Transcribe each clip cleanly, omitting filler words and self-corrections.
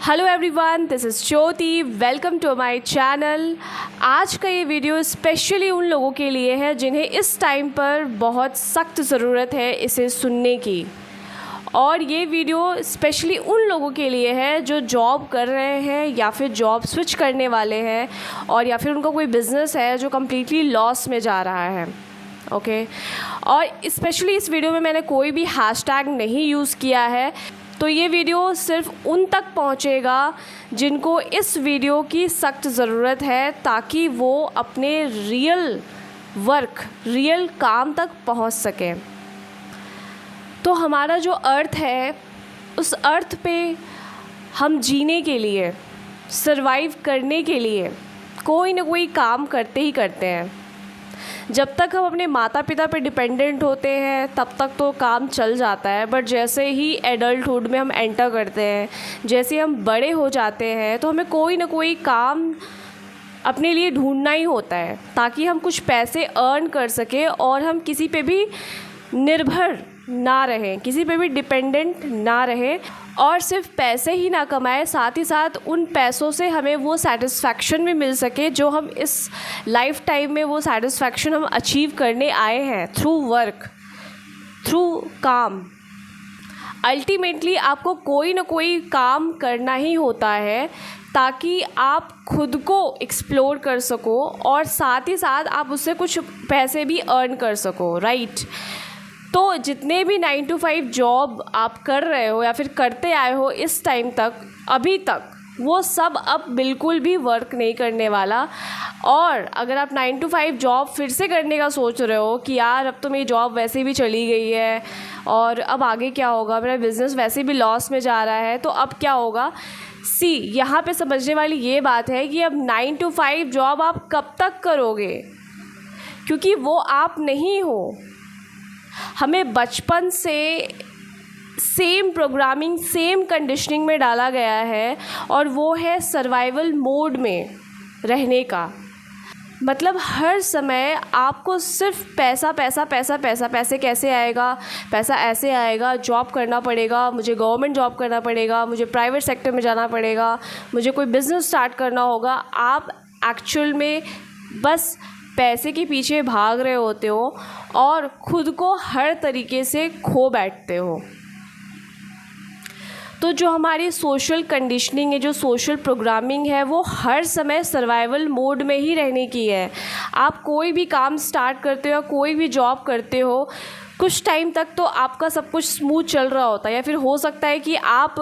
Hello everyone, this is Jyoti. Welcome to my channel. आज का ये वीडियो स्पेशली उन लोगों के लिए है जिन्हें इस टाइम पर बहुत सख्त ज़रूरत है इसे सुनने की। और ये वीडियो स्पेशली उन लोगों के लिए है जो जॉब कर रहे हैं या फिर जॉब स्विच करने वाले हैं, और या फिर उनका कोई बिज़नेस है जो कम्प्लीटली लॉस में जा रहा है। ओके और स्पेशली इस वीडियो में मैंने कोई भी हैशटैग नहीं यूज़ किया है, तो ये वीडियो सिर्फ उन तक पहुंचेगा जिनको इस वीडियो की सख्त ज़रूरत है, ताकि वो अपने रियल काम तक पहुंच सकें। तो हमारा जो अर्थ है, उस अर्थ पे हम जीने के लिए, सरवाइव करने के लिए कोई ना कोई काम करते ही करते हैं। जब तक हम अपने माता पिता पे डिपेंडेंट होते हैं तब तक तो काम चल जाता है, बट जैसे ही एडल्टहुड में हम एंटर करते हैं, जैसे हम बड़े हो जाते हैं, तो हमें कोई ना कोई काम अपने लिए ढूंढना ही होता है ताकि हम कुछ पैसे अर्न कर सकें और हम किसी पे भी निर्भर ना रहें, किसी पे भी डिपेंडेंट ना रहें, और सिर्फ पैसे ही ना कमाएं, साथ ही साथ उन पैसों से हमें वो सेटिस्फैक्शन भी मिल सके जो हम इस लाइफ टाइम में, वो सेटिस्फैक्शन हम अचीव करने आए हैं थ्रू वर्क, थ्रू काम। अल्टीमेटली आपको कोई ना कोई काम करना ही होता है ताकि आप खुद को एक्सप्लोर कर सको और साथ ही साथ आप उससे कुछ पैसे भी अर्न कर सको, राइट। तो जितने भी 9 to 5 जॉब आप कर रहे हो या फिर करते आए हो इस टाइम तक, अभी तक, वो सब अब बिल्कुल भी वर्क नहीं करने वाला। और अगर आप 9 to 5 जॉब फिर से करने का सोच रहे हो कि यार अब तो मेरी जॉब वैसे भी चली गई है और अब आगे क्या होगा, मेरा बिज़नेस वैसे भी लॉस में जा रहा है, तो अब क्या होगा। यहाँ पे समझने वाली ये बात है कि अब 9 to 5 जॉब आप कब तक करोगे, क्योंकि वो आप नहीं हो। हमें बचपन से सेम प्रोग्रामिंग, सेम कंडीशनिंग में डाला गया है, और वो है सर्वाइवल मोड में रहने का। मतलब हर समय आपको सिर्फ पैसा पैसा पैसा पैसा, पैसे कैसे आएगा, पैसा ऐसे आएगा, जॉब करना पड़ेगा, मुझे गवर्नमेंट जॉब करना पड़ेगा, मुझे प्राइवेट सेक्टर में जाना पड़ेगा, मुझे कोई बिज़नेस स्टार्ट करना होगा। आप एक्चुअल में बस पैसे के पीछे भाग रहे होते हो और ख़ुद को हर तरीके से खो बैठते हो। तो जो हमारी सोशल कंडीशनिंग है, जो सोशल प्रोग्रामिंग है, वो हर समय सर्वाइवल मोड में ही रहने की है। आप कोई भी काम स्टार्ट करते हो या कोई भी जॉब करते हो, कुछ टाइम तक तो आपका सब कुछ स्मूथ चल रहा होता है, या फिर हो सकता है कि आप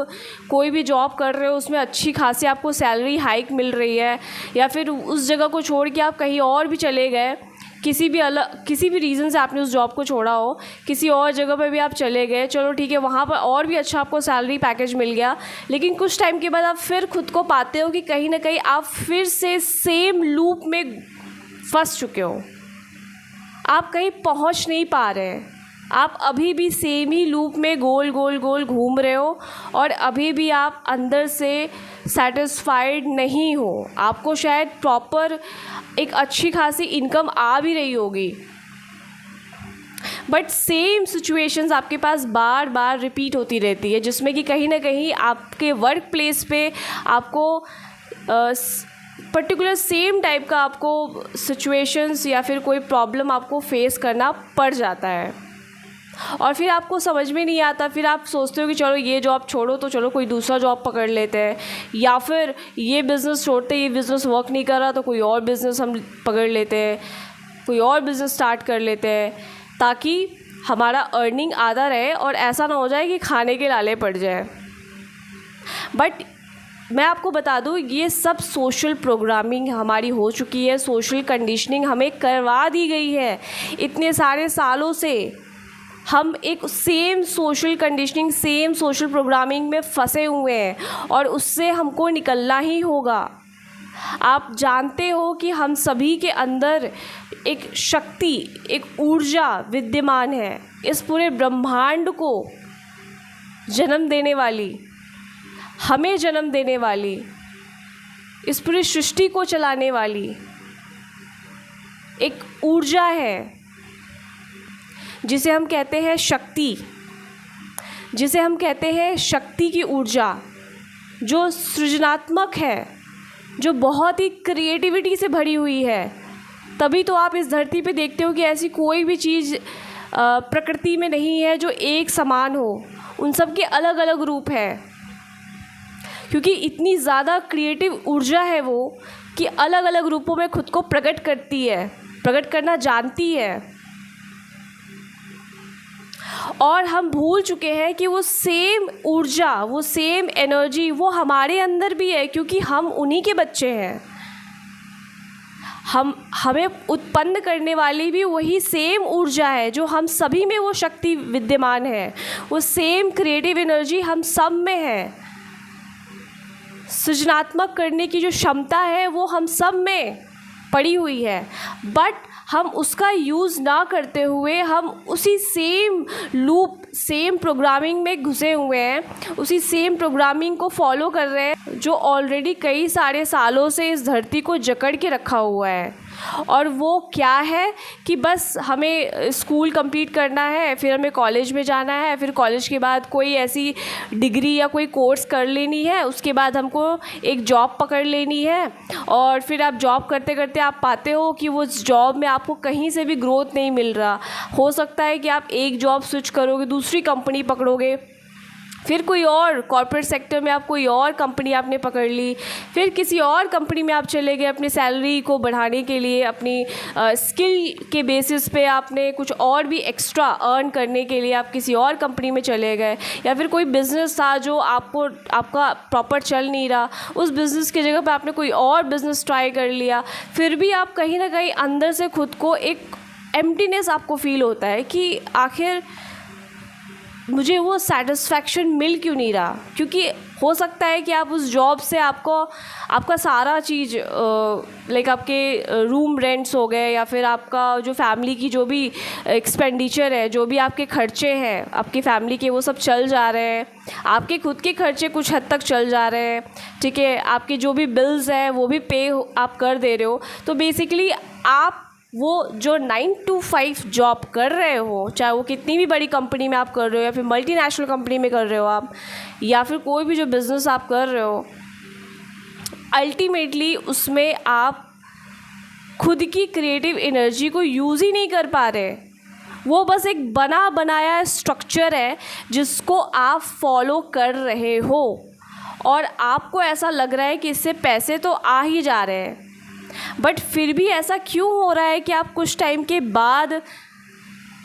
कोई भी जॉब कर रहे हो उसमें अच्छी खासी आपको सैलरी हाइक मिल रही है, या फिर उस जगह को छोड़ के आप कहीं और भी चले गए, किसी भी रीज़न से आपने उस जॉब को छोड़ा हो, किसी और जगह पे भी आप चले गए, चलो ठीक है, वहाँ पर और भी अच्छा आपको सैलरी पैकेज मिल गया, लेकिन कुछ टाइम के बाद आप फिर खुद को पाते हो कि कहीं ना कहीं आप फिर से सेम लूप में फंस चुके हो, आप कहीं पहुँच नहीं पा रहे हैं, आप अभी भी सेम ही लूप में गोल गोल गोल घूम रहे हो, और अभी भी आप अंदर से सेटिस्फाइड नहीं हो। आपको शायद प्रॉपर एक अच्छी खासी इनकम आ भी रही होगी, बट सेम सिचुएशंस आपके पास बार बार रिपीट होती रहती है, जिसमें कि कहीं ना कहीं आपके वर्क प्लेस पे आपको पर्टिकुलर सेम टाइप का आपको सिचुएशंस या फिर कोई प्रॉब्लम आपको फेस करना पड़ जाता है, और फिर आपको समझ में नहीं आता। फिर आप सोचते हो कि चलो ये जॉब छोड़ो तो चलो कोई दूसरा जॉब पकड़ लेते हैं, या फिर ये बिज़नेस छोड़ते, ये बिज़नेस वर्क नहीं कर रहा तो कोई और बिज़नेस हम पकड़ लेते हैं, कोई और बिज़नेस स्टार्ट कर लेते हैं, ताकि हमारा अर्निंग आधा रहे और ऐसा ना हो जाए कि खाने के लाले पड़ जाए। बट मैं आपको बता दूँ, ये सब सोशल प्रोग्रामिंग हमारी हो चुकी है, सोशल कंडीशनिंग हमें करवा दी गई है। इतने सारे सालों से हम एक same social conditioning, same social programming में फंसे हुए हैं, और उससे हमको निकलना ही होगा। आप जानते हो कि हम सभी के अंदर एक शक्ति, एक ऊर्जा विद्यमान है, इस पूरे ब्रह्मांड को जन्म देने वाली, हमें जन्म देने वाली, इस पूरी सृष्टि को चलाने वाली एक ऊर्जा है, जिसे हम कहते हैं शक्ति, जिसे हम कहते हैं शक्ति की ऊर्जा। जो सृजनात्मक है, जो बहुत ही क्रिएटिविटी से भरी हुई है, तभी तो आप इस धरती पे देखते हो कि ऐसी कोई भी चीज़ प्रकृति में नहीं है जो एक समान हो। उन सब के अलग अलग रूप हैं, क्योंकि इतनी ज़्यादा क्रिएटिव ऊर्जा है वो कि अलग अलग रूपों में खुद को प्रकट करती है, प्रकट करना जानती है। और हम भूल चुके हैं कि वो सेम ऊर्जा, वो सेम एनर्जी वो हमारे अंदर भी है, क्योंकि हम उन्हीं के बच्चे हैं। हमें उत्पन्न करने वाली भी वही सेम ऊर्जा है, जो हम सभी में वो शक्ति विद्यमान है। वो सेम क्रिएटिव एनर्जी हम सब में है। सृजनात्मक करने की जो क्षमता है वो हम सब में पड़ी हुई है, बट हम उसका यूज़ ना करते हुए हम उसी सेम लूप, सेम प्रोग्रामिंग में घुसे हुए हैं, उसी सेम प्रोग्रामिंग को फॉलो कर रहे हैं जो ऑलरेडी कई सारे सालों से इस धरती को जकड़ के रखा हुआ है। और वो क्या है कि बस हमें स्कूल कंप्लीट करना है, फिर हमें कॉलेज में जाना है, फिर कॉलेज के बाद कोई ऐसी डिग्री या कोई कोर्स कर लेनी है, उसके बाद हमको एक जॉब पकड़ लेनी है, और फिर आप जॉब करते करते आप पाते हो कि वो जॉब में आपको कहीं से भी ग्रोथ नहीं मिल रहा। हो सकता है कि आप एक जॉब स्विच करोगे, दूसरी कंपनी पकड़ोगे, फिर कोई और कॉर्पोरेट सेक्टर में आप कोई और कंपनी आपने पकड़ ली, फिर किसी और कंपनी में आप चले गए अपनी सैलरी को बढ़ाने के लिए, अपनी स्किल के बेसिस पे आपने कुछ और भी एक्स्ट्रा अर्न करने के लिए आप किसी और कंपनी में चले गए, या फिर कोई बिज़नेस था जो आपका प्रॉपर चल नहीं रहा, उस बिज़नेस की जगह पे आपने कोई और बिज़नेस ट्राई कर लिया। फिर भी आप कहीं ना कहीं अंदर से खुद को एक एम्प्टीनेस आपको फील होता है कि आखिर मुझे वो सेटिस्फैक्शन मिल क्यों नहीं रहा। क्योंकि हो सकता है कि आप उस जॉब से आपका सारा चीज़ लाइक आपके रूम रेंट्स हो गए, या फिर आपका जो फैमिली की जो भी एक्सपेंडिचर है, जो भी आपके खर्चे हैं आपकी फैमिली के, वो सब चल जा रहे हैं। आपके खुद के खर्चे कुछ हद तक चल जा रहे हैं, ठीक है, आपके जो भी बिल्स हैं वो भी पे आप कर दे रहे हो। तो बेसिकली आप वो जो 9 to 5 जॉब कर रहे हो, चाहे वो कितनी भी बड़ी कंपनी में आप कर रहे हो, या फिर मल्टीनेशनल कंपनी में कर रहे हो आप, या फिर कोई भी जो बिज़नेस आप कर रहे हो, अल्टीमेटली उसमें आप खुद की क्रिएटिव एनर्जी को यूज़ ही नहीं कर पा रहे। वो बस एक बना बनाया स्ट्रक्चर है जिसको आप फॉलो कर रहे हो, और आपको ऐसा लग रहा है कि इससे पैसे तो आ ही जा रहे हैं, बट फिर भी ऐसा क्यों हो रहा है कि आप कुछ टाइम के बाद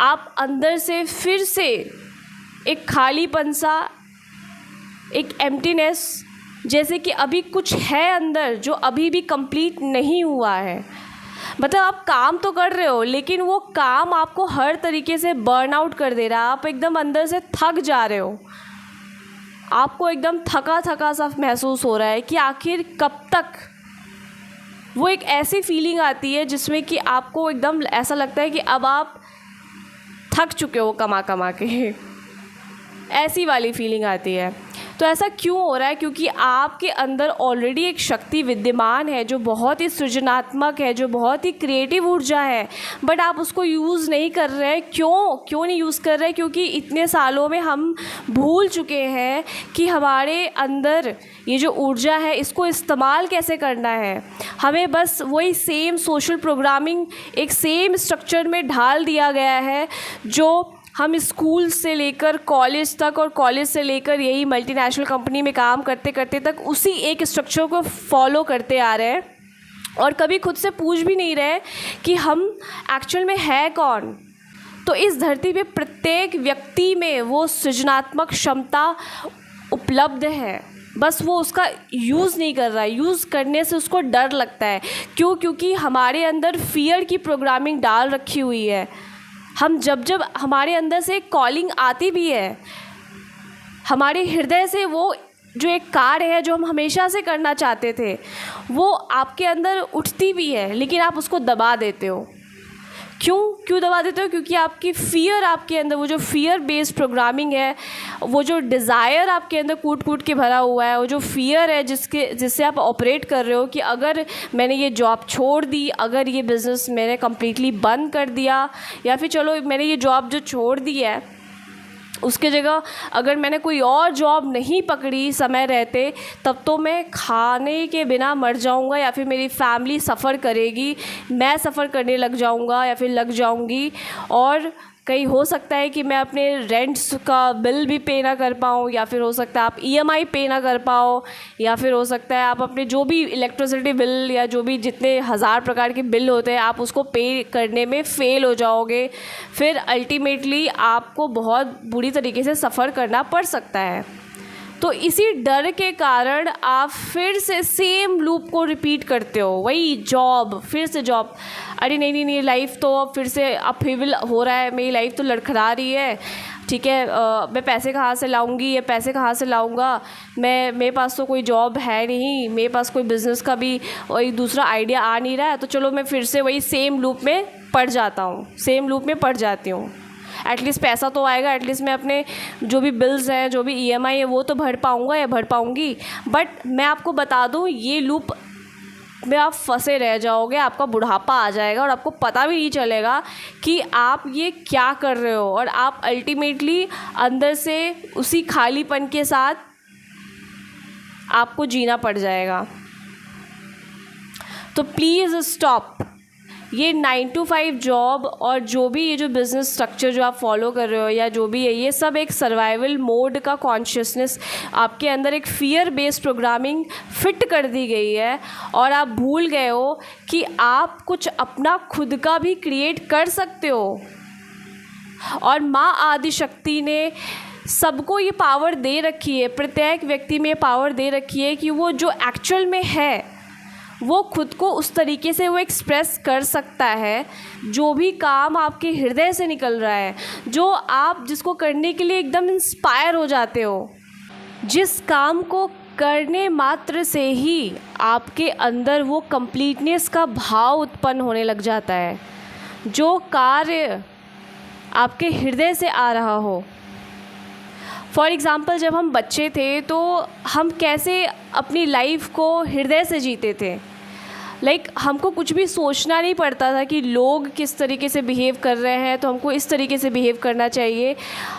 आप अंदर से फिर से एक खालीपन सा, एक एम्प्टीनेस, जैसे कि अभी कुछ है अंदर जो अभी भी कंप्लीट नहीं हुआ है। मतलब आप काम तो कर रहे हो, लेकिन वो काम आपको हर तरीके से बर्न आउट कर दे रहा है। आप एकदम अंदर से थक जा रहे हो, आपको एकदम थका थका सा महसूस हो रहा है कि आखिर कब तक। वो एक ऐसी फीलिंग आती है जिसमें कि आपको एकदम ऐसा लगता है कि अब आप थक चुके हो कमा कमा के, ऐसी वाली फीलिंग आती है। तो ऐसा क्यों हो रहा है? क्योंकि आपके अंदर ऑलरेडी एक शक्ति विद्यमान है जो बहुत ही सृजनात्मक है, जो बहुत ही क्रिएटिव ऊर्जा है, बट आप उसको यूज़ नहीं कर रहे हैं। क्यों नहीं यूज़ कर रहे? क्योंकि इतने सालों में हम भूल चुके हैं कि हमारे अंदर ये जो ऊर्जा है इसको इस्तेमाल कैसे करना है। हमें बस वही सेम सोशल प्रोग्रामिंग एक सेम स्ट्रक्चर में ढाल दिया गया है जो हम स्कूल से लेकर कॉलेज तक, और कॉलेज से लेकर यही मल्टीनेशनल कंपनी में काम करते करते तक उसी एक स्ट्रक्चर को फॉलो करते आ रहे हैं, और कभी खुद से पूछ भी नहीं रहे कि हम एक्चुअल में है कौन। तो इस धरती पे प्रत्येक व्यक्ति में वो सृजनात्मक क्षमता उपलब्ध है, बस वो उसका यूज़ नहीं कर रहा है। यूज़ करने से उसको डर लगता है। क्योंकि हमारे अंदर फ़ियर की प्रोग्रामिंग डाल रखी हुई है। हम जब हमारे अंदर से एक कॉलिंग आती भी है, हमारे हृदय से वो जो एक कार्य है जो हम हमेशा से करना चाहते थे, वो आपके अंदर उठती भी है, लेकिन आप उसको दबा देते हो। क्यों दबा देते हो? क्योंकि आपकी फ़ियर, आपके अंदर वो जो फ़ियर बेस्ड प्रोग्रामिंग है, वो जो डिज़ायर आपके अंदर कूट के भरा हुआ है, वो जो फ़ियर है जिससे आप ऑपरेट कर रहे हो कि अगर मैंने ये जॉब छोड़ दी, अगर ये बिज़नेस मैंने कम्प्लीटली बंद कर दिया, या फिर चलो मैंने ये जॉब जो छोड़ दी है, उसके जगह अगर मैंने कोई और जॉब नहीं पकड़ी समय रहते, तब तो मैं खाने के बिना मर जाऊंगा, या फिर मेरी फैमिली सफ़र करेगी, मैं सफ़र करने लग जाऊंगा या फिर लग जाऊंगी। और कहीं हो सकता है कि मैं अपने रेंट्स का बिल भी पे ना कर पाऊँ, या फिर हो सकता है आप ईएमआई पे ना कर पाओ, या फिर हो सकता है आप अपने जो भी इलेक्ट्रिसिटी बिल या जो भी जितने हज़ार प्रकार के बिल होते हैं आप उसको पे करने में फ़ेल हो जाओगे। फिर अल्टीमेटली आपको बहुत बुरी तरीके से सफ़र करना पड़ सकता है। तो इसी डर के कारण आप फिर से सेम लूप को रिपीट करते हो, वही जॉब, फिर से जॉब। अरे नहीं नहीं नहीं, लाइफ तो अब फिर से अपहीवल हो रहा है, मेरी लाइफ तो लड़खड़ा रही है, ठीक है, मैं पैसे कहाँ से लाऊंगी, ये पैसे कहाँ से लाऊंगा, मेरे पास तो कोई जॉब है नहीं, मेरे पास कोई बिज़नेस का भी वही दूसरा आइडिया आ नहीं रहा है, तो चलो मैं फिर से वही सेम लूप में पड़ जाता हूँ, सेम लूप में पड़ जाती हूँ। एटलीस्ट पैसा तो आएगा, एटलीस्ट मैं अपने जो भी बिल्स हैं, जो भी ईएमआई है वो तो भर पाऊँगा या भर पाऊँगी। बट मैं आपको बता दूँ, ये लूप में आप फंसे रह जाओगे, आपका बुढ़ापा आ जाएगा और आपको पता भी नहीं चलेगा कि आप ये क्या कर रहे हो, और आप अल्टीमेटली अंदर से उसी खालीपन के साथ आपको जीना पड़ जाएगा। तो प्लीज़ स्टॉप ये 9 to 5 जॉब और जो भी ये जो बिज़नेस स्ट्रक्चर जो आप फॉलो कर रहे हो या जो भी है, ये सब एक सर्वाइवल मोड का कॉन्शियसनेस आपके अंदर, एक फ़ियर बेस्ड प्रोग्रामिंग फिट कर दी गई है, और आप भूल गए हो कि आप कुछ अपना खुद का भी क्रिएट कर सकते हो। और माँ आदिशक्ति ने सबको ये पावर दे रखी है, प्रत्येक व्यक्ति में ये पावर दे रखी है कि वो जो एक्चुअल में है वो खुद को उस तरीके से वो एक्सप्रेस कर सकता है। जो भी काम आपके हृदय से निकल रहा है, जो आप जिसको करने के लिए एकदम इंस्पायर हो जाते हो, जिस काम को करने मात्र से ही आपके अंदर वो कंप्लीटनेस का भाव उत्पन्न होने लग जाता है, जो कार्य आपके हृदय से आ रहा हो। फॉर एग्ज़ाम्पल, जब हम बच्चे थे तो हम कैसे अपनी लाइफ को हृदय से जीते थे। हमको कुछ भी सोचना नहीं पड़ता था कि लोग किस तरीके से बिहेव कर रहे हैं तो हमको इस तरीके से बिहेव करना चाहिए।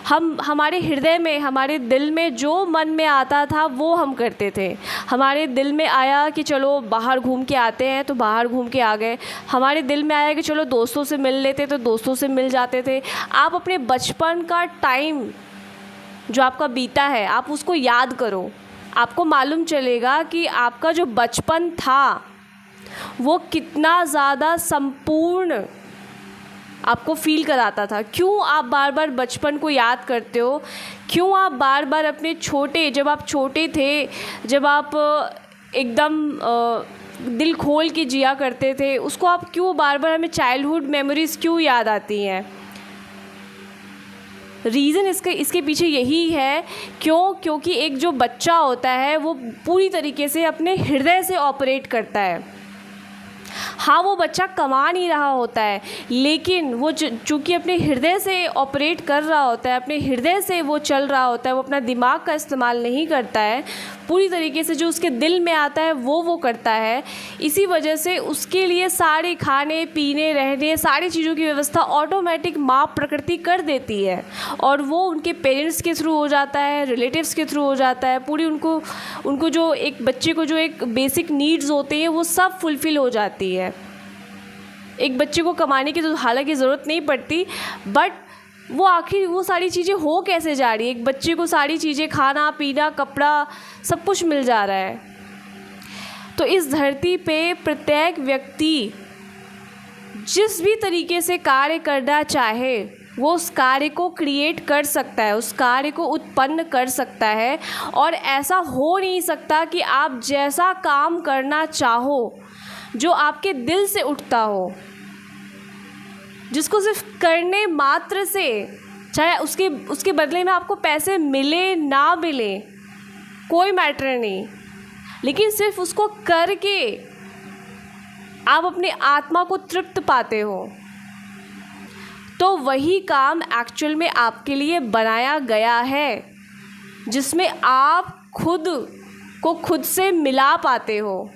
हम हमारे हृदय में, हमारे दिल में जो मन में आता था वो हम करते थे। हमारे दिल में आया कि चलो बाहर घूम के आते हैं तो बाहर घूम के आ गए। हमारे दिल में आया कि चलो दोस्तों से मिल लेते तो दोस्तों से मिल जाते थे। आप अपने बचपन का टाइम जो आपका बीता है आप उसको याद करो, आपको मालूम चलेगा कि आपका जो बचपन था वो कितना ज़्यादा संपूर्ण आपको फील कराता था। क्यों आप बार बार बचपन को याद करते हो? क्यों आप बार बार अपने जब आप छोटे थे, जब आप एकदम दिल खोल के जिया करते थे, उसको आप क्यों बार बार, हमें चाइल्डहुड मेमोरीज़ क्यों याद आती हैं? रीज़न इसके पीछे यही है क्योंकि एक जो बच्चा होता है वो पूरी तरीके से अपने हृदय से ऑपरेट करता है। हाँ, वो बच्चा कमा नहीं रहा होता है, लेकिन वो चूँकि अपने हृदय से ऑपरेट कर रहा होता है, अपने हृदय से वो चल रहा होता है, वो अपना दिमाग का इस्तेमाल नहीं करता है, पूरी तरीके से जो उसके दिल में आता है वो करता है। इसी वजह से उसके लिए सारे खाने पीने रहने सारी चीज़ों की व्यवस्था ऑटोमेटिक माँ प्रकृति कर देती है, और वो उनके पेरेंट्स के थ्रू हो जाता है, रिलेटिव्स के थ्रू हो जाता है। पूरी उनको जो एक बच्चे को जो एक बेसिक नीड्स होते हैं वो सब फुलफ़िल हो जाती है। एक बच्चे को कमाने की तो हालांकि ज़रूरत नहीं पड़ती, बट वो आखिर वो सारी चीज़ें हो कैसे जा रही है? एक बच्चे को सारी चीज़ें, खाना पीना कपड़ा सब कुछ मिल जा रहा है। तो इस धरती पे प्रत्येक व्यक्ति जिस भी तरीके से कार्य करना चाहे वो उस कार्य को क्रिएट कर सकता है, उस कार्य को उत्पन्न कर सकता है। और ऐसा हो नहीं सकता कि आप जैसा काम करना चाहो, जो आपके दिल से उठता हो, जिसको सिर्फ करने मात्र से, चाहे उसके बदले में आपको पैसे मिले ना मिले कोई मैटर नहीं, लेकिन सिर्फ उसको करके आप अपने आत्मा को तृप्त पाते हो, तो वही काम एक्चुअल में आपके लिए बनाया गया है, जिसमें आप खुद को खुद से मिला पाते हो।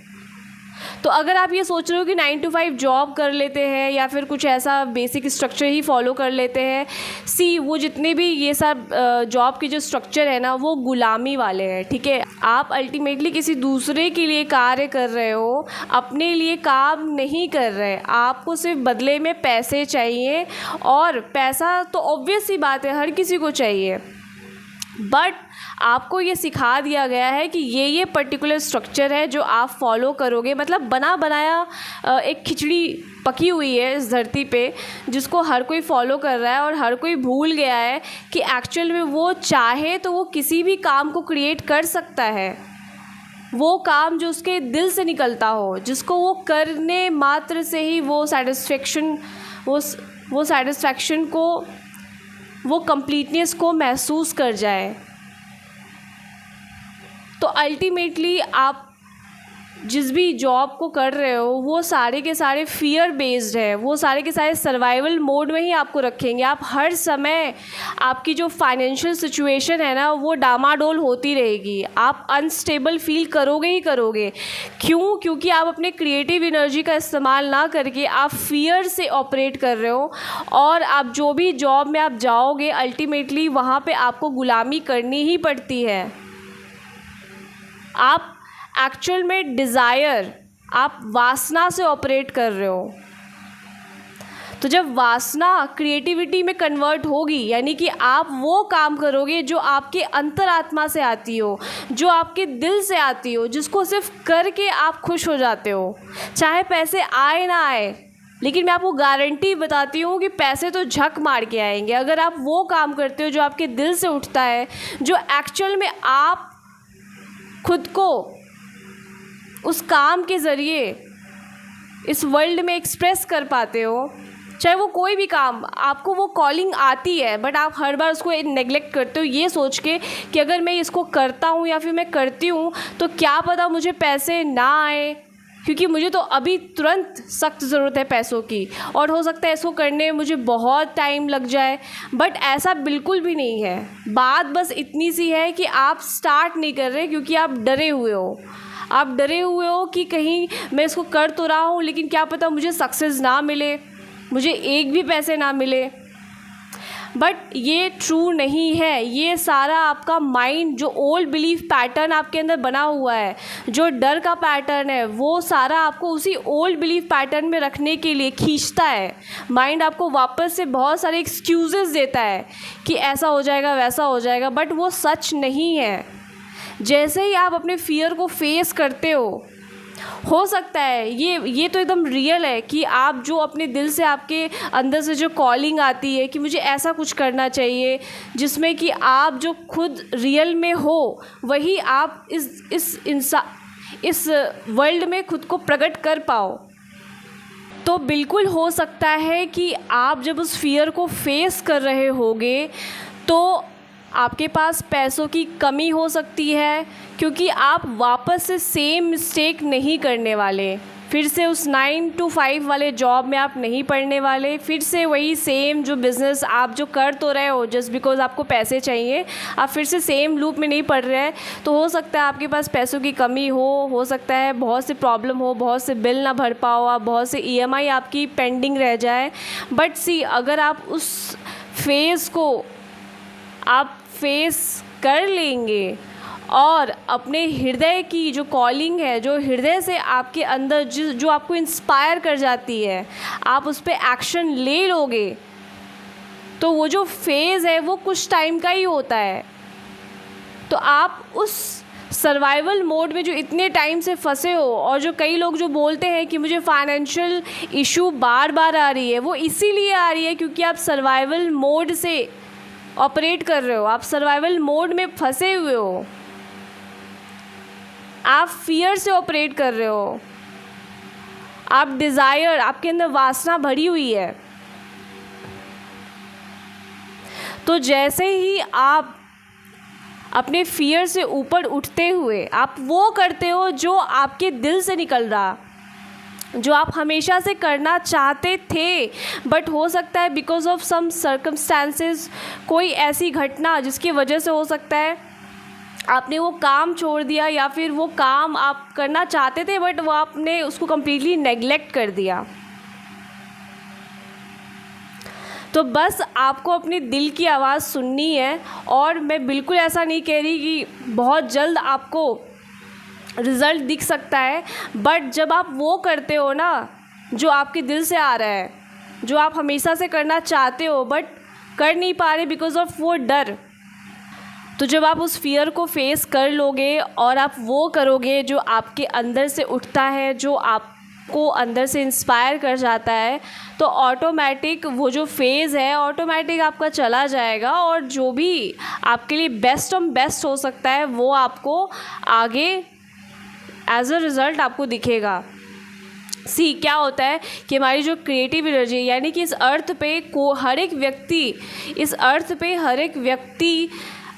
तो अगर आप ये सोच रहे हो कि 9 to 5 जॉब कर लेते हैं या फिर कुछ ऐसा बेसिक स्ट्रक्चर ही फॉलो कर लेते हैं, वो जितने भी ये सब जॉब के जो स्ट्रक्चर है ना, वो गुलामी वाले हैं, ठीक है। आप अल्टीमेटली किसी दूसरे के लिए कार्य कर रहे हो, अपने लिए काम नहीं कर रहे। आपको सिर्फ बदले में पैसे चाहिए, और पैसा तो ऑब्वियस सी बात है, हर किसी को चाहिए। बट आपको ये सिखा दिया गया है कि ये पर्टिकुलर स्ट्रक्चर है जो आप फॉलो करोगे, मतलब बना बनाया एक खिचड़ी पकी हुई है इस धरती पे, जिसको हर कोई फॉलो कर रहा है, और हर कोई भूल गया है कि एक्चुअल में वो चाहे तो वो किसी भी काम को क्रिएट कर सकता है। वो काम जो उसके दिल से निकलता हो, जिसको वो करने मात्र से ही वो सेटिस्फैक्शन को, वो कंप्लीटनेस को महसूस कर जाए। तो अल्टीमेटली आप जिस भी जॉब को कर रहे हो, वो सारे के सारे फियर बेस्ड है, वो सारे के सारे सर्वाइवल मोड में ही आपको रखेंगे। आप हर समय, आपकी जो फाइनेंशियल सिचुएशन है ना, वो डामाडोल होती रहेगी, आप अनस्टेबल फील करोगे ही करोगे। क्यों? क्योंकि आप अपने क्रिएटिव एनर्जी का इस्तेमाल ना करके आप फियर से ऑपरेट कर रहे हो, और आप जो भी जॉब में आप जाओगे, अल्टीमेटली वहाँ पे आपको गुलामी करनी ही पड़ती है। आप एक्चुअल में डिज़ायर, आप वासना से ऑपरेट कर रहे हो। तो जब वासना क्रिएटिविटी में कन्वर्ट होगी, यानी कि आप वो काम करोगे जो आपके अंतरात्मा से आती हो, जो आपके दिल से आती हो, जिसको सिर्फ करके आप खुश हो जाते हो, चाहे पैसे आए ना आए। लेकिन मैं आपको गारंटी बताती हूँ कि पैसे तो झक मार के आएंगे अगर आप वो काम करते हो जो आपके दिल से उठता है, जो एक्चुअल में आप खुद को उस काम के ज़रिए इस वर्ल्ड में एक्सप्रेस कर पाते हो। चाहे वो कोई भी काम, आपको वो कॉलिंग आती है, बट आप हर बार उसको नेग्लेक्ट करते हो ये सोच के कि अगर मैं इसको करता हूँ या फिर मैं करती हूँ तो क्या पता मुझे पैसे ना आए, क्योंकि मुझे तो अभी तुरंत सख्त ज़रूरत है पैसों की, और हो सकता है इसको करने में मुझे बहुत टाइम लग जाए। बट ऐसा बिल्कुल भी नहीं है। बात बस इतनी सी है कि आप स्टार्ट नहीं कर रहे क्योंकि आप डरे हुए हो। आप डरे हुए हो कि कहीं मैं इसको कर तो रहा हूँ, लेकिन क्या पता मुझे सक्सेस ना मिले, मुझे एक भी पैसे ना मिले। बट ये ट्रू नहीं है। ये सारा आपका माइंड, जो ओल्ड बिलीफ पैटर्न आपके अंदर बना हुआ है, जो डर का पैटर्न है, वो सारा आपको उसी ओल्ड बिलीफ पैटर्न में रखने के लिए खींचता है। माइंड आपको वापस से बहुत सारे एक्सक्यूज़ेस देता है कि ऐसा हो जाएगा, वैसा हो जाएगा, बट वो सच नहीं है। जैसे ही आप अपने फियर को फेस करते हो सकता है ये तो एकदम रियल है कि आप जो अपने दिल से, आपके अंदर से जो कॉलिंग आती है कि मुझे ऐसा कुछ करना चाहिए, जिसमें कि आप जो खुद रियल में हो वही आप इस वर्ल्ड में खुद को प्रकट कर पाओ। तो बिल्कुल हो सकता है कि आप जब उस फियर को फेस कर रहे होगे तो आपके पास पैसों की कमी हो सकती है, क्योंकि आप वापस से सेम मिस्टेक नहीं करने वाले। फिर से उस 9 to 5 वाले जॉब में आप नहीं पड़ने वाले, फिर से वही सेम जो बिज़नेस आप जो कर तो रहे हो जस्ट बिकॉज आपको पैसे चाहिए, आप फिर से सेम लूप में नहीं पड़ रहे हैं। तो हो सकता है आपके पास पैसों की कमी हो सकता है बहुत से प्रॉब्लम हो, बहुत से बिल ना भर पाओ आप, बहुत से EMI आपकी पेंडिंग रह जाए। बट सी, अगर आप उस फेज़ को आप फेस कर लेंगे और अपने हृदय की जो कॉलिंग है, जो हृदय से आपके अंदर जो आपको इंस्पायर कर जाती है, आप उस पर एक्शन ले लोगे, तो वो जो फेज़ है वो कुछ टाइम का ही होता है। तो आप उस सर्वाइवल मोड में जो इतने टाइम से फंसे हो, और जो कई लोग जो बोलते हैं कि मुझे फाइनेंशियल इशू बार बार आ रही है, वो इसीलिए आ रही है क्योंकि आप सर्वाइवल मोड से ऑपरेट कर रहे हो, आप सर्वाइवल मोड में फंसे हुए हो, आप फियर से ऑपरेट कर रहे हो, आप डिज़ायर, आपके अंदर वासना भरी हुई है। तो जैसे ही आप अपने फियर से ऊपर उठते हुए आप वो करते हो जो आपके दिल से निकल रहा, जो आप हमेशा से करना चाहते थे, बट हो सकता है बिकॉज ऑफ सम सर्कमस्टांसेस, कोई ऐसी घटना जिसकी वजह से हो सकता है आपने वो काम छोड़ दिया या फिर वो काम आप करना चाहते थे बट वो आपने उसको कम्प्लीटली नेग्लेक्ट कर दिया। तो बस आपको अपने दिल की आवाज़ सुननी है। और मैं बिल्कुल ऐसा नहीं कह रही कि बहुत जल्द आपको रिज़ल्ट दिख सकता है, बट जब आप वो करते हो ना जो आपके दिल से आ रहा है, जो आप हमेशा से करना चाहते हो बट कर नहीं पा रहे बिकॉज़ ऑफ वो डर, तो जब आप उस फियर को फेस कर लोगे और आप वो करोगे जो आपके अंदर से उठता है, जो आपको अंदर से इंस्पायर कर जाता है, तो ऑटोमेटिक वो जो फेज़ है ऑटोमेटिक आपका चला जाएगा और जो भी आपके लिए बेस्ट ऑफ बेस्ट हो सकता है वो आपको आगे एज अ रिज़ल्ट आपको दिखेगा। क्या होता है कि हमारी जो क्रिएटिव एनर्जी, यानी कि इस अर्थ पे हर एक व्यक्ति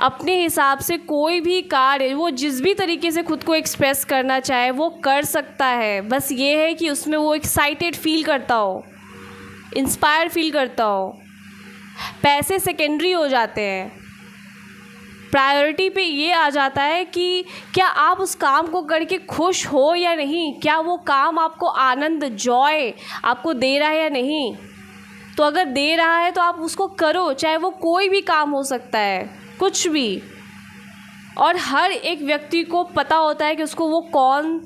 अपने हिसाब से कोई भी कार्य वो जिस भी तरीके से खुद को एक्सप्रेस करना चाहे वो कर सकता है। बस ये है कि उसमें वो एक्साइटेड फील करता हो, इंस्पायर फील करता हो। पैसे सेकेंडरी हो जाते हैं, प्रायोरिटी पे ये आ जाता है कि क्या आप उस काम को करके खुश हो या नहीं, क्या वो काम आपको आनंद जॉय आपको दे रहा है या नहीं। तो अगर दे रहा है तो आप उसको करो, चाहे वो कोई भी काम हो सकता है, कुछ भी। और हर एक व्यक्ति को पता होता है कि उसको वो कौन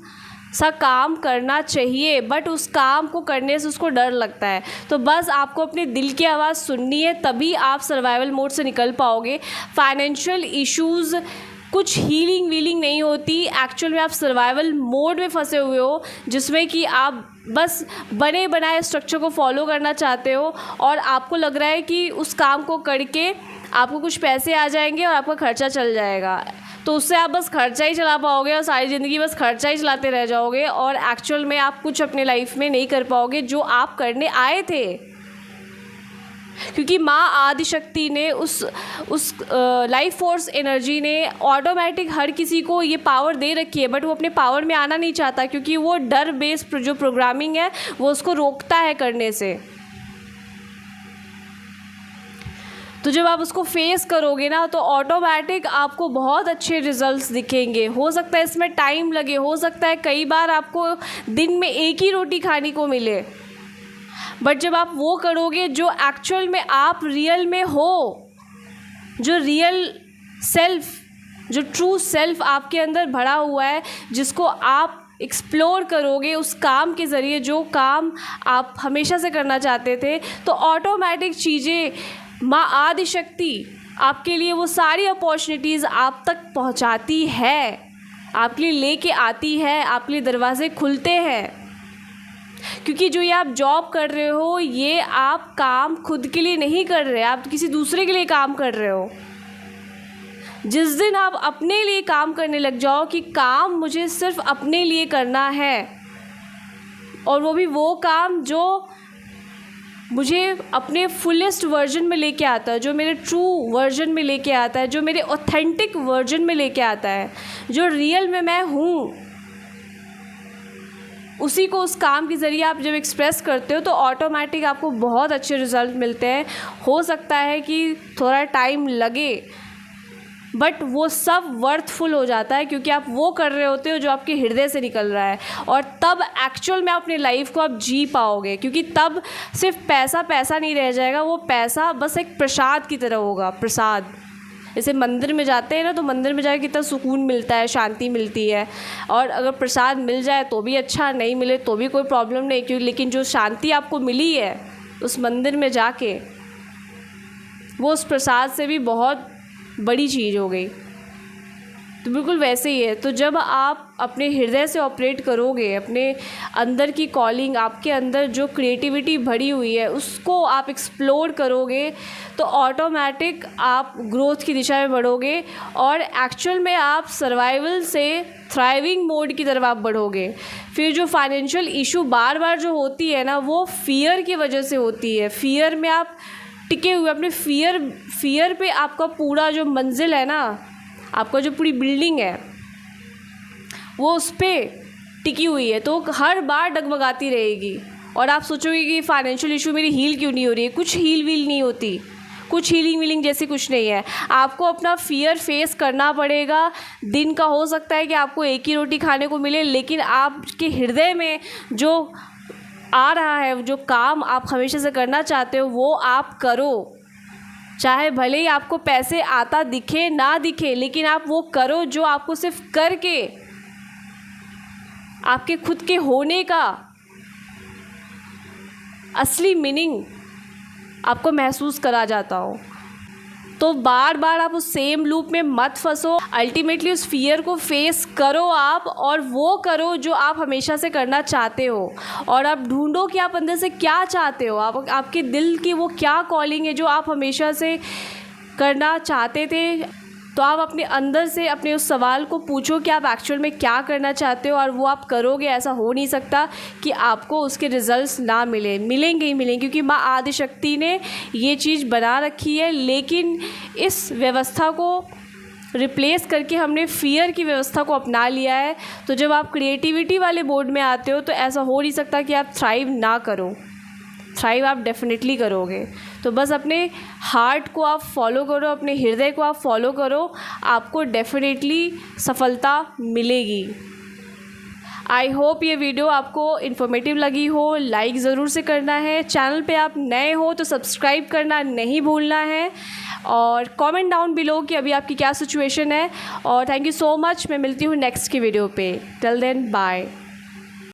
सा काम करना चाहिए, बट उस काम को करने से उसको डर लगता है। तो बस आपको अपने दिल की आवाज़ सुननी है, तभी आप सर्वाइवल मोड से निकल पाओगे। फाइनेंशियल इश्यूज़ कुछ हीलिंग वीलिंग नहीं होती, एक्चुअल में आप सर्वाइवल मोड में फंसे हुए हो जिसमें कि आप बस बने बनाए स्ट्रक्चर को फॉलो करना चाहते हो और आपको लग रहा है कि उस काम को करके आपको कुछ पैसे आ जाएंगे और आपका खर्चा चल जाएगा। तो उससे आप बस खर्चा ही चला पाओगे और सारी ज़िंदगी बस खर्चा ही चलाते रह जाओगे और एक्चुअल में आप कुछ अपने लाइफ में नहीं कर पाओगे जो आप करने आए थे। क्योंकि माँ आदिशक्ति ने उस लाइफ फोर्स एनर्जी ने ऑटोमेटिक हर किसी को ये पावर दे रखी है, बट वो अपने पावर में आना नहीं चाहता क्योंकि वो डर बेस्ड जो प्रोग्रामिंग है वो उसको रोकता है करने से। तो जब आप उसको फेस करोगे ना तो ऑटोमेटिक आपको बहुत अच्छे रिजल्ट्स दिखेंगे। हो सकता है इसमें टाइम लगे, हो सकता है कई बार आपको दिन में एक ही रोटी खाने को मिले, बट जब आप वो करोगे जो एक्चुअल में आप रियल में हो, जो रियल सेल्फ, जो ट्रू सेल्फ आपके अंदर भरा हुआ है, जिसको आप एक्सप्लोर करोगे उस काम के ज़रिए, जो काम आप हमेशा से करना चाहते थे, तो ऑटोमेटिक चीज़ें माँ आदिशक्ति आपके लिए वो सारी अपॉर्चुनिटीज़ आप तक पहुँचाती है, आपके लिए लेके आती है, आपके लिए दरवाज़े खुलते हैं। क्योंकि जो ये आप जॉब कर रहे हो ये आप काम खुद के लिए नहीं कर रहे, आप किसी दूसरे के लिए काम कर रहे हो। जिस दिन आप अपने लिए काम करने लग जाओ कि काम मुझे सिर्फ अपने लिए करना है और वो भी वो काम जो मुझे अपने फुलेस्ट वर्जन में लेके आता है, जो मेरे ट्रू वर्जन में लेके आता है, जो मेरे ऑथेंटिक वर्जन में लेके आता है, जो रियल में मैं हूँ, उसी को उस काम के ज़रिए आप जब एक्सप्रेस करते हो तो ऑटोमेटिक आपको बहुत अच्छे रिज़ल्ट मिलते हैं। हो सकता है कि थोड़ा टाइम लगे बट वो सब वर्थफुल हो जाता है क्योंकि आप वो कर रहे होते हो जो आपके हृदय से निकल रहा है और तब एक्चुअल में अपनी लाइफ को आप जी पाओगे। क्योंकि तब सिर्फ पैसा पैसा नहीं रह जाएगा, वो पैसा बस एक प्रसाद की तरह होगा। प्रसाद जैसे मंदिर में जाते हैं ना, तो मंदिर में जाकर कितना सुकून मिलता है, शांति मिलती है। और अगर प्रसाद मिल जाए तो भी अच्छा, नहीं मिले तो भी कोई प्रॉब्लम नहीं, क्योंकि लेकिन जो शांति आपको मिली है उस मंदिर में जाके, वो उस प्रसाद से भी बहुत बड़ी चीज़ हो गई। तो बिल्कुल वैसे ही है। तो जब आप अपने हृदय से ऑपरेट करोगे, अपने अंदर की कॉलिंग, आपके अंदर जो क्रिएटिविटी भरी हुई है उसको आप एक्सप्लोर करोगे, तो ऑटोमेटिक आप ग्रोथ की दिशा में बढ़ोगे और एक्चुअल में आप सर्वाइवल से थ्राइविंग मोड की तरफ आप बढ़ोगे। फिर जो फाइनेंशियल इशू बार बार जो होती है ना, वो फियर की वजह से होती है। फियर में आप टिके हुए, अपने फियर पे आपका पूरा जो मंजिल है ना, आपका जो पूरी बिल्डिंग है वो उस पर टिकी हुई है, तो हर बार डगमगाती रहेगी और आप सोचोगे कि फाइनेंशियल इशू मेरी हील क्यों नहीं हो रही है। कुछ हील वील नहीं होती, कुछ हीलिंग वीलिंग जैसी कुछ नहीं है। आपको अपना फ़ियर फेस करना पड़ेगा। दिन का हो सकता है कि आपको एक ही रोटी खाने को मिले, लेकिन आपके हृदय में जो आ रहा है, जो काम आप हमेशा से करना चाहते हो, वो आप करो। चाहे भले ही आपको पैसे आता दिखे ना दिखे, लेकिन आप वो करो जो आपको सिर्फ करके आपके खुद के होने का असली मीनिंग आपको महसूस करा जाता हो। तो बार बार आप उस सेम लूप में मत फंसो। अल्टीमेटली उस फियर को फेस करो आप, और वो करो जो आप हमेशा से करना चाहते हो। और आप ढूंढो कि आप अंदर से क्या चाहते हो, आपके दिल की वो क्या कॉलिंग है जो आप हमेशा से करना चाहते थे। तो आप अपने अंदर से अपने उस सवाल को पूछो कि आप एक्चुअल में क्या करना चाहते हो, और वो आप करोगे। ऐसा हो नहीं सकता कि आपको उसके रिजल्ट्स ना मिलेंगे ही मिलेंगे, क्योंकि माँ आदिशक्ति ने ये चीज़ बना रखी है। लेकिन इस व्यवस्था को रिप्लेस करके हमने फ़ियर की व्यवस्था को अपना लिया है। तो जब आप क्रिएटिविटी वाले मोड में आते हो तो ऐसा हो नहीं सकता कि आप थ्राइव ना करो। थ्राइव आप डेफिनेटली करोगे। तो बस अपने हार्ट को आप फॉलो करो, अपने हृदय को आप फॉलो करो, आपको डेफिनेटली सफलता मिलेगी। आई होप ये वीडियो आपको इन्फॉर्मेटिव लगी हो। लाइक ज़रूर से करना है। चैनल पे आप नए हो तो सब्सक्राइब करना नहीं भूलना है, और कमेंट डाउन बिलो कि अभी आपकी क्या सिचुएशन है। और थैंक यू सो मच। मैं मिलती हूँ नेक्स्ट की वीडियो पे। Till then bye.